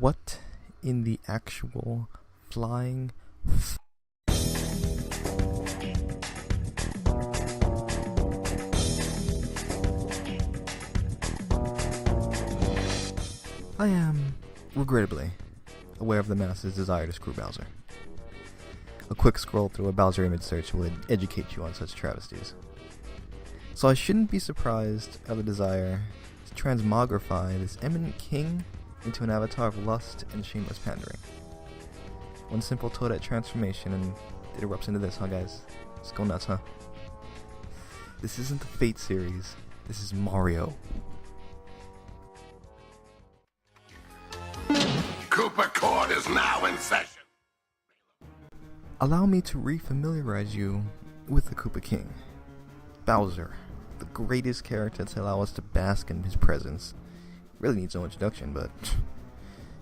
What in the actual flying I am, regrettably, aware of the masses' desire to screw Bowser. A quick scroll through a Bowser image search would educate you on such travesties. So I shouldn't be surprised at the desire to transmogrify this eminent king into an avatar of lust and shameless pandering. One simple Toadette transformation and it erupts into this, huh guys? Just go nuts, huh? This isn't the Fate series, this is Mario. Koopa Court is now in session. Allow me to refamiliarize you with the Koopa King. Bowser, the greatest character to allow us to bask in his presence. Really needs no introduction, but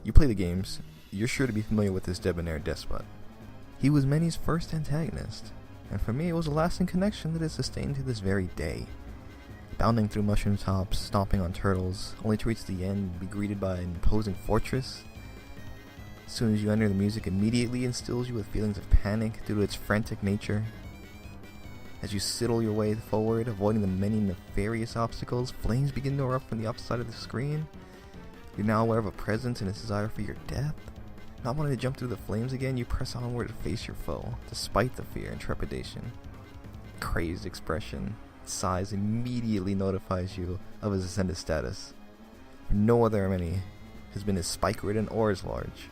you play the games, you're sure to be familiar with this debonair despot. He was many's first antagonist, and for me it was a lasting connection that is sustained to this very day. Bounding through mushroom tops, stomping on turtles, only to reach the end and be greeted by an imposing fortress. As soon as you enter, the music immediately instills you with feelings of panic due to its frantic nature. As you sidle your way forward, avoiding the many nefarious obstacles, flames begin to erupt from the opposite side of the screen. You're now aware of a presence and a desire for your death. Not wanting to jump through the flames again, you press onward to face your foe, despite the fear and trepidation. Crazed expression, size immediately notifies you of his ascended status. No other enemy has been as spike-ridden or as large.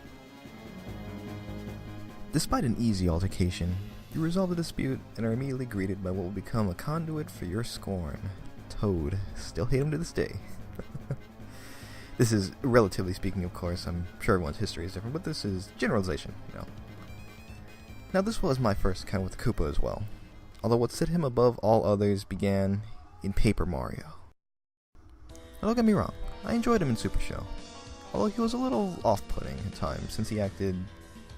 Despite an easy altercation, you resolve the dispute and are immediately greeted by what will become a conduit for your scorn. Toad. Still hate him to this day. This is, relatively speaking, of course, I'm sure everyone's history is different, but this is generalization, you know. Now this was my first encounter with Koopa as well, although what set him above all others began in Paper Mario. Now don't get me wrong, I enjoyed him in Super Show, although he was a little off-putting at times since he acted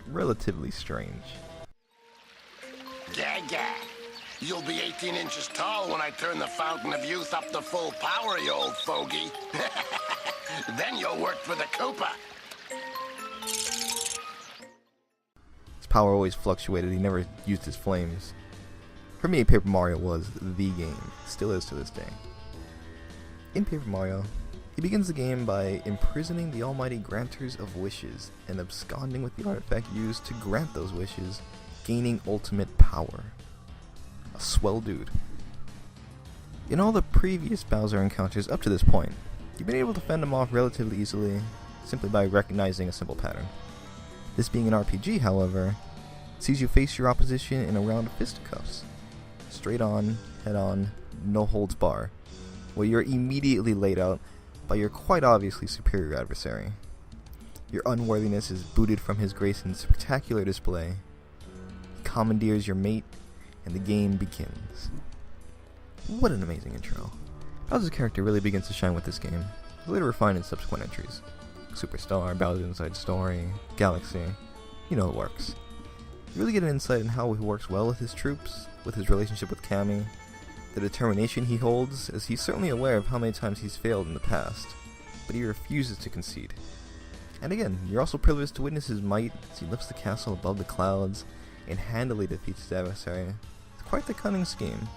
relatively strange. Gaga. You'll be 18 inches tall when I turn the Fountain of Youth up to full power, you old fogey. Then you'll work for the Koopa. His power always fluctuated, he never used his flames. For me, Paper Mario was the game, still is to this day. In Paper Mario, he begins the game by imprisoning the almighty granters of wishes and absconding with the artifact used to grant those wishes, gaining ultimate power. A swell dude. In all the previous Bowser encounters up to this point, you've been able to fend him off relatively easily simply by recognizing a simple pattern. This being an RPG, however, sees you face your opposition in a round of fisticuffs. Straight on, head on, no holds bar, where you're immediately laid out by your quite obviously superior adversary. Your unworthiness is booted from his grace in spectacular display. He commandeers your mate, and the game begins. What an amazing intro. Bowser's character really begins to shine with this game, later refined in subsequent entries. Superstar, Bowser Inside Story, Galaxy, you know it works. You really get an insight on how he works well with his troops, with his relationship with Cammy, the determination he holds, as he's certainly aware of how many times he's failed in the past, but he refuses to concede. And again, you're also privileged to witness his might as he lifts the castle above the clouds and handily defeats his adversary. It's quite the cunning scheme.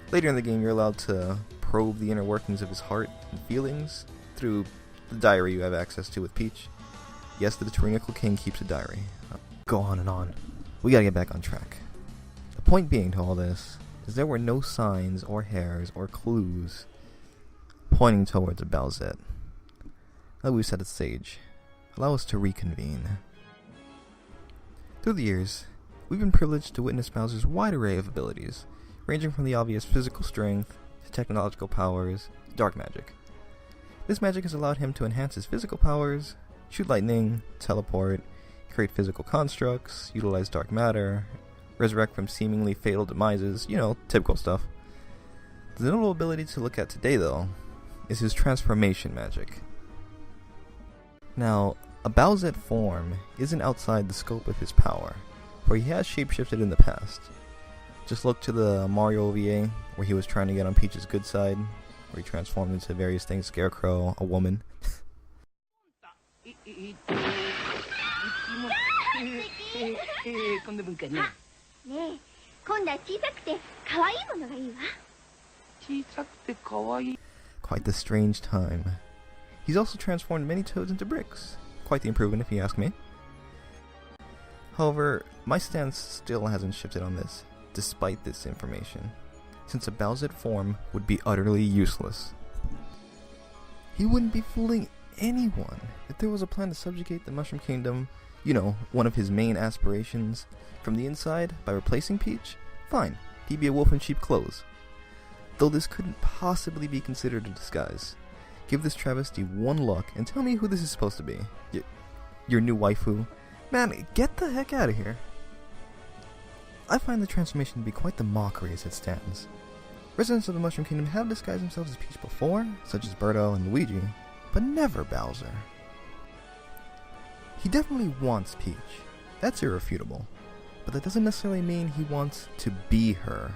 Later in the game, you're allowed to probe the inner workings of his heart and feelings through the diary you have access to with Peach. Yes, the tyrannical king keeps a diary. Go on and on. We gotta get back on track. The point being to all this is there were no signs or hairs or clues pointing towards a Bowsette. Now we've set the stage. Allow us to reconvene. Through the years, we've been privileged to witness Bowser's wide array of abilities, ranging from the obvious physical strength to technological powers to dark magic. This magic has allowed him to enhance his physical powers, shoot lightning, teleport, create physical constructs, utilize dark matter, resurrect from seemingly fatal demises, you know, typical stuff. The notable ability to look at today, though, is his transformation magic. Now, a Bowsette form isn't outside the scope of his power, for he has shapeshifted in the past. Just look to the Mario OVA, where he was trying to get on Peach's good side, where he transformed into various things, Scarecrow, a woman. こんな文化ね。ねえ、今度は小さくて可愛いものがいいわ。小さくて可愛い。 Quite the strange time. He's also transformed many toads into bricks. Quite the improvement if you ask me. However, my stance still hasn't shifted on this, despite this information, since a Bowsette form would be utterly useless. He wouldn't be fooling anyone. If there was a plan to subjugate the Mushroom Kingdom, you know, one of his main aspirations, from the inside by replacing Peach, fine, he'd be a wolf in sheep clothes. Though this couldn't possibly be considered a disguise. Give this travesty one look and tell me who this is supposed to be. Your new waifu? Man, get the heck out of here. I find the transformation to be quite the mockery as it stands. Residents of the Mushroom Kingdom have disguised themselves as Peach before, such as Birdo and Luigi, but never Bowser. He definitely wants Peach. That's irrefutable. But that doesn't necessarily mean he wants to be her.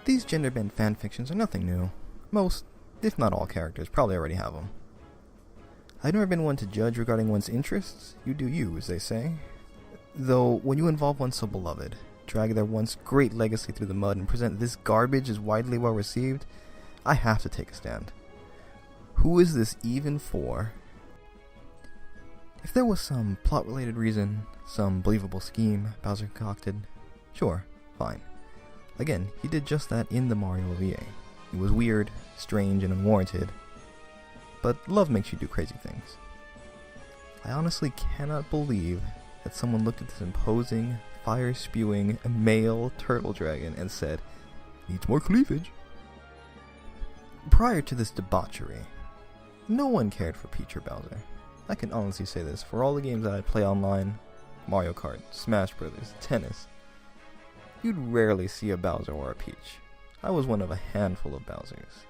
These gender-bent fanfictions are nothing new. Most, if not all characters, probably already have them. I've never been one to judge regarding one's interests. You do you, as they say. Though, when you involve one so beloved, drag their once great legacy through the mud and present this garbage as widely well received, I have to take a stand. Who is this even for? If there was some plot-related reason, some believable scheme Bowser concocted, sure, fine. Again, he did just that in the Mario OVA. It was weird, strange, and unwarranted. But love makes you do crazy things. I honestly cannot believe that someone looked at this imposing, fire-spewing, male turtle dragon and said, "Needs more cleavage." Prior to this debauchery, no one cared for Peach or Bowser. I can honestly say this, for all the games that I play online, Mario Kart, Smash Brothers, tennis, you'd rarely see a Bowser or a Peach. I was one of a handful of Bowsers.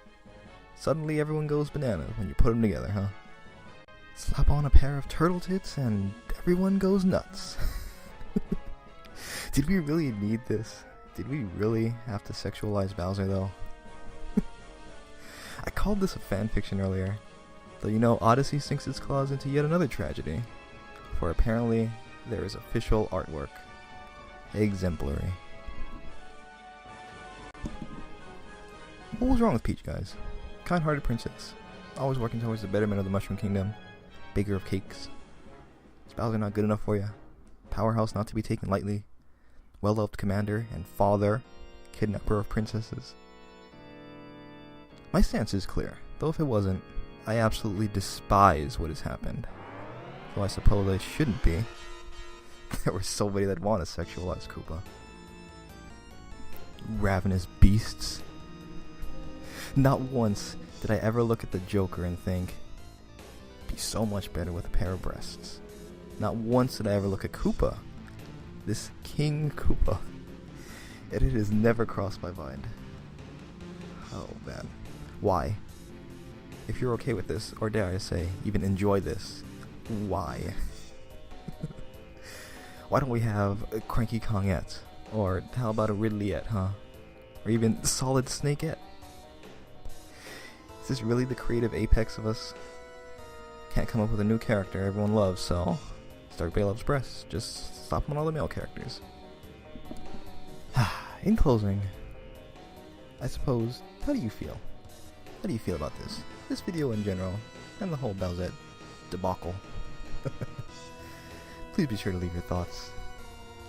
Suddenly everyone goes bananas when you put them together, huh? Slap on a pair of turtle tits and everyone goes nuts. Did we really need this? Did we really have to sexualize Bowser though? I called this a fanfiction earlier, though you know Odyssey sinks its claws into yet another tragedy, for apparently there is official artwork. Exemplary. What was wrong with Peach, guys? Kind-hearted princess, always working towards the betterment of the Mushroom Kingdom, baker of cakes. Is Bowser not good enough for you? Powerhouse not to be taken lightly, well-loved commander and father, kidnapper of princesses. My stance is clear, though if it wasn't, I absolutely despise what has happened. Though I suppose I shouldn't be. There were so many that want to sexualize Koopa. Ravenous beasts. Not once did I ever look at the Joker and think, be so much better with a pair of breasts. Not once did I ever look at Koopa, this King Koopa, and it has never crossed my mind. Oh man, why? If you're okay with this, or dare I say, even enjoy this, why? Why don't we have a Cranky Kongette? Or how about a Ridleyette, huh? Or even Solid Snakeette? Is this really the creative apex of us? Can't come up with a new character everyone loves, so start Bay Loves Breasts. Just stop on all the male characters. In closing, I suppose, how do you feel? How do you feel about this? This video in general, and the whole Bowsette debacle. Please be sure to leave your thoughts.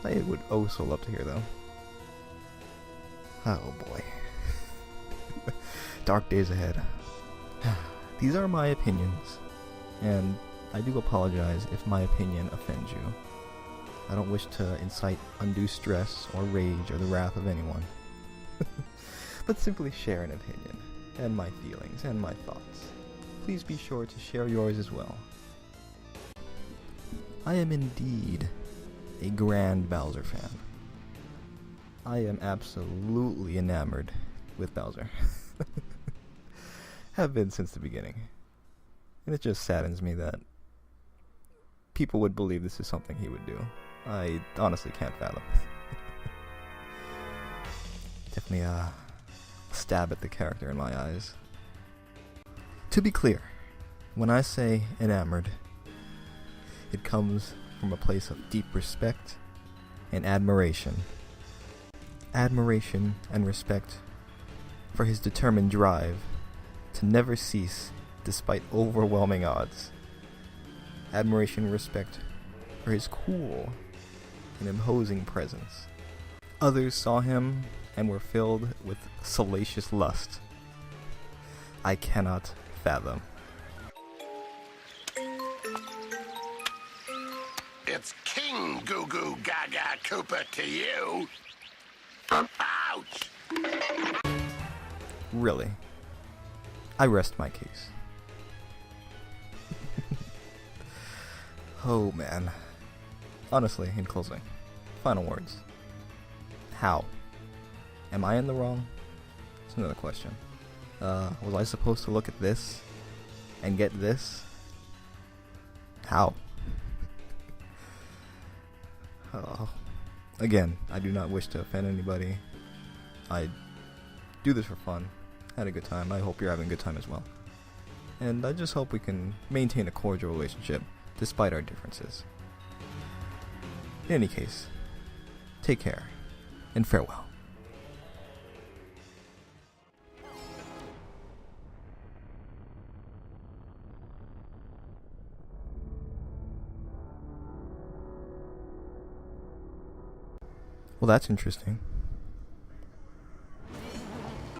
I would oh so love to hear them. Oh boy. Dark days ahead. These are my opinions, and I do apologize if my opinion offends you. I don't wish to incite undue stress or rage or the wrath of anyone, but simply share an opinion, and my feelings, and my thoughts. Please be sure to share yours as well. I am indeed a grand Bowser fan. I am absolutely enamored with Bowser. Have been since the beginning. And it just saddens me that people would believe this is something he would do. I honestly can't fathom. Definitely a stab at the character in my eyes. To be clear, when I say enamored, It comes from a place of deep respect and admiration. Admiration and respect for his determined drive to never cease despite overwhelming odds. Admiration and respect for his cool and imposing presence. Others saw him and were filled with salacious lust. I cannot fathom. It's King Goo Goo Gaga Koopa to you. Ouch! Really. I rest my case. Oh man. Honestly, in closing, final words. How? Am I in the wrong? That's another question. Was I supposed to look at this and get this? How? Again, I do not wish to offend anybody. I do this for fun. Had a good time. I hope you're having a good time as well. And I just hope we can maintain a cordial relationship despite our differences. In any case, take care and farewell. Well, that's interesting.